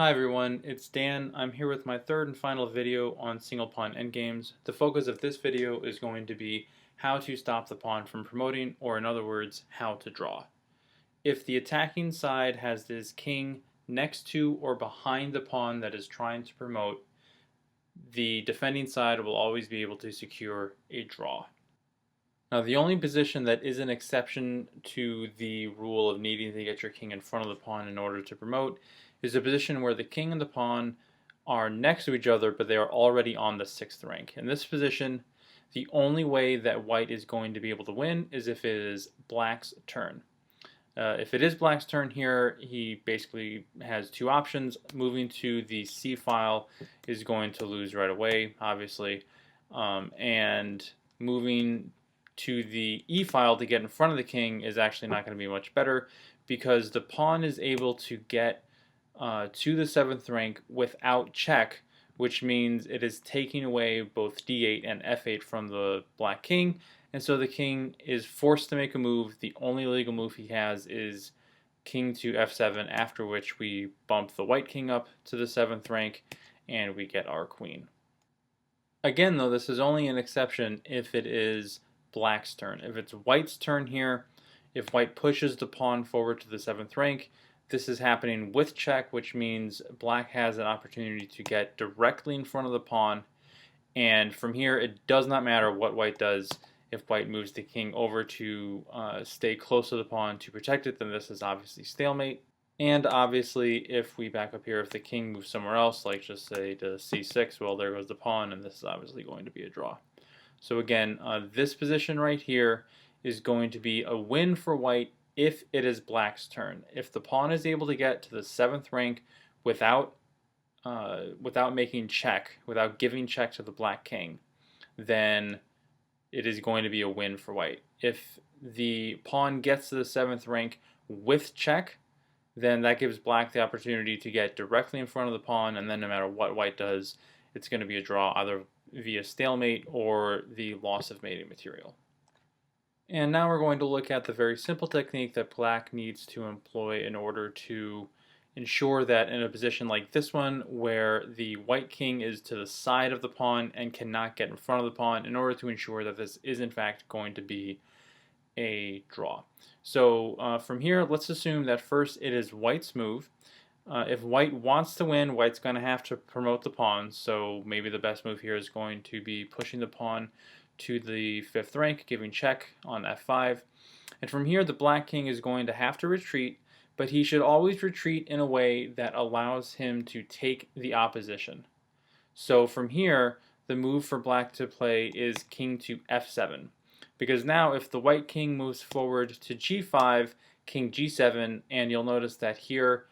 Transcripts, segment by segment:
Hi everyone, it's Dan. I'm here with my third and final video on single pawn endgames. The focus of this video is going to be how to stop the pawn from promoting, or in other words, how to draw. If the attacking side has this king next to or behind the pawn that is trying to promote, the defending side will always be able to secure a draw. Now, the only position that is an exception to the rule of needing to get your king in front of the pawn in order to promote is a position where the king and the pawn are next to each other, but they are already on the 6th rank. In this position, the only way that white is going to be able to win is if it is black's turn. If it is black's turn here, he basically has two options. Moving to the c file is going to lose right away, obviously, and moving to the e file to get in front of the king is actually not going to be much better, because the pawn is able to get to the 7th rank without check, which means it is taking away both d8 and f8 from the black king, and so the king is forced to make a move. The only legal move he has is king to f7, after which we bump the white king up to the 7th rank and we get our queen. Again, though, this is only an exception if it is black's turn. If it's white's turn here, if white pushes the pawn forward to the 7th rank, this is happening with check, which means black has an opportunity to get directly in front of the pawn, and from here it does not matter what white does. If white moves the king over to stay close to the pawn to protect it, then this is obviously stalemate. And obviously, if we back up here, if the king moves somewhere else, like just say to c6, well, there goes the pawn, and this is obviously going to be a draw. So again, this position right here is going to be a win for white if it is black's turn. If the pawn is able to get to the 7th rank without making check, without giving check to the black king, then it is going to be a win for white. If the pawn gets to the 7th rank with check, then that gives black the opportunity to get directly in front of the pawn, and then no matter what white does, it's going to be a draw, either via stalemate or the loss of mating material. And now we're going to look at the very simple technique that black needs to employ in order to ensure that in a position like this one, where the white king is to the side of the pawn and cannot get in front of the pawn, in order to ensure that this is in fact going to be a draw. So from here, let's assume that first it is white's move. If white wants to win, white's going to have to promote the pawn, so maybe the best move here is going to be pushing the pawn to the 5th rank, giving check on f5. And from here, the black king is going to have to retreat, but he should always retreat in a way that allows him to take the opposition. So from here, the move for black to play is king to f7. Because now if the white king moves forward to g5, king g7, and you'll notice that here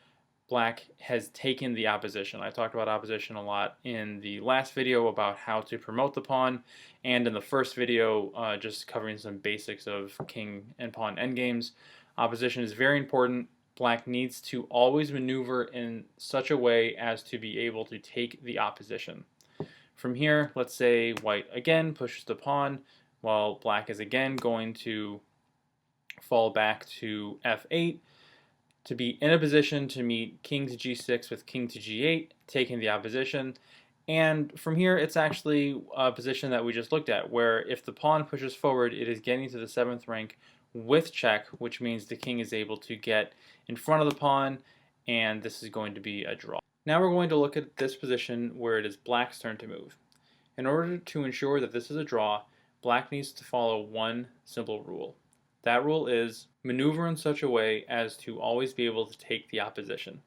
black has taken the opposition. I talked about opposition a lot in the last video about how to promote the pawn, and in the first video just covering some basics of king and pawn endgames. Opposition is very important. Black needs to always maneuver in such a way as to be able to take the opposition. From here, let's say white again pushes the pawn, while black is again going to fall back to f8 to be in a position to meet king to g6 with king to g8, taking the opposition. And from here, it's actually a position that we just looked at, where if the pawn pushes forward, it is getting to the 7th rank with check, which means the king is able to get in front of the pawn, and this is going to be a draw. Now we're going to look at this position where it is black's turn to move. In order to ensure that this is a draw, black needs to follow one simple rule. That rule is maneuver in such a way as to always be able to take the opposition.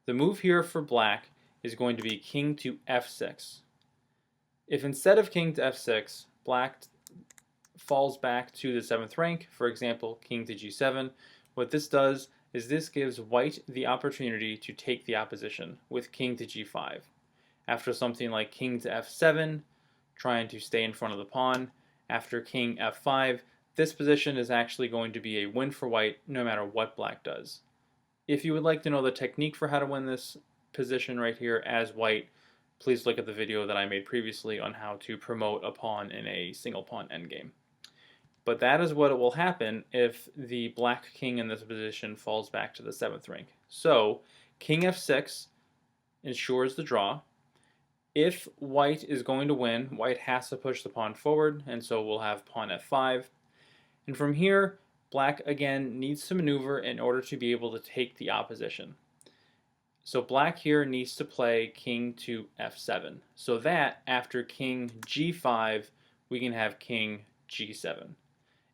The move here for black is going to be king to f6. If instead of king to f6, black falls back to the 7th rank, for example, king to g7, what this does is this gives white the opportunity to take the opposition with king to g5. After something like king to f7, trying to stay in front of the pawn, after king f5, this position is actually going to be a win for white no matter what black does. If you would like to know the technique for how to win this position right here as white, please look at the video that I made previously on how to promote a pawn in a single pawn endgame. But that is what will happen if the black king in this position falls back to the 7th rank. So King f6 ensures the draw. If white is going to win, white has to push the pawn forward, and so we'll have pawn f5. And from here, black again needs to maneuver in order to be able to take the opposition. So black here needs to play king to f7, so that after king g5, we can have king g7.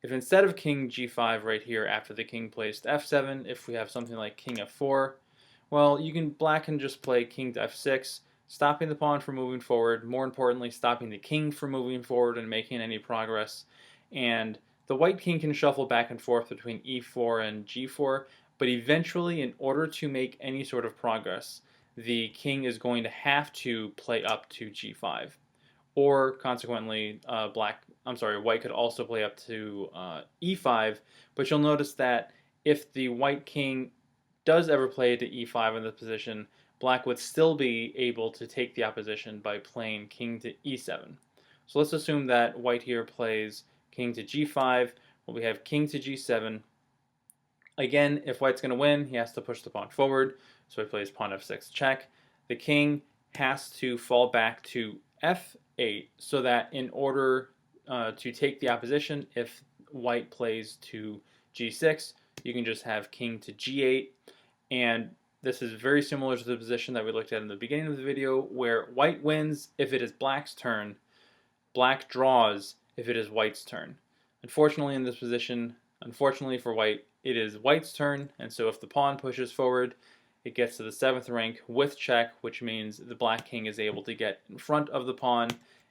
If instead of king g5 right here after the king plays to f7, if we have something like king f4, well, black can just play king to f6, stopping the pawn from moving forward, more importantly, stopping the king from moving forward and making any progress. And the white king can shuffle back and forth between e4 and g4, but eventually, in order to make any sort of progress, the king is going to have to play up to g5. Or consequently, white could also play up to e5, but you'll notice that if the white king does ever play to e5 in this position, black would still be able to take the opposition by playing king to e7. So let's assume that white here plays king to g5. Well, we have king to g7. Again, if white's going to win, he has to push the pawn forward. So he plays pawn f6 check. The king has to fall back to f8 so that in order to take the opposition, if white plays to g6, you can just have king to g8. And this is very similar to the position that we looked at in the beginning of the video, where white wins if it is black's turn, black draws if it is white's turn. Unfortunately, in this position, unfortunately for white, it is white's turn, and so if the pawn pushes forward, it gets to the 7th rank with check, which means the black king is able to get in front of the pawn,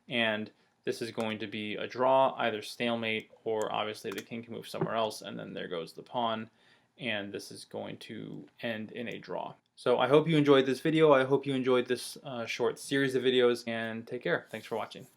and this is going to be a draw, either stalemate, or obviously the king can move somewhere else, and then there goes the pawn, and this is going to end in a draw. So I hope you enjoyed this video. I hope you enjoyed this short series of videos, and take care. Thanks for watching.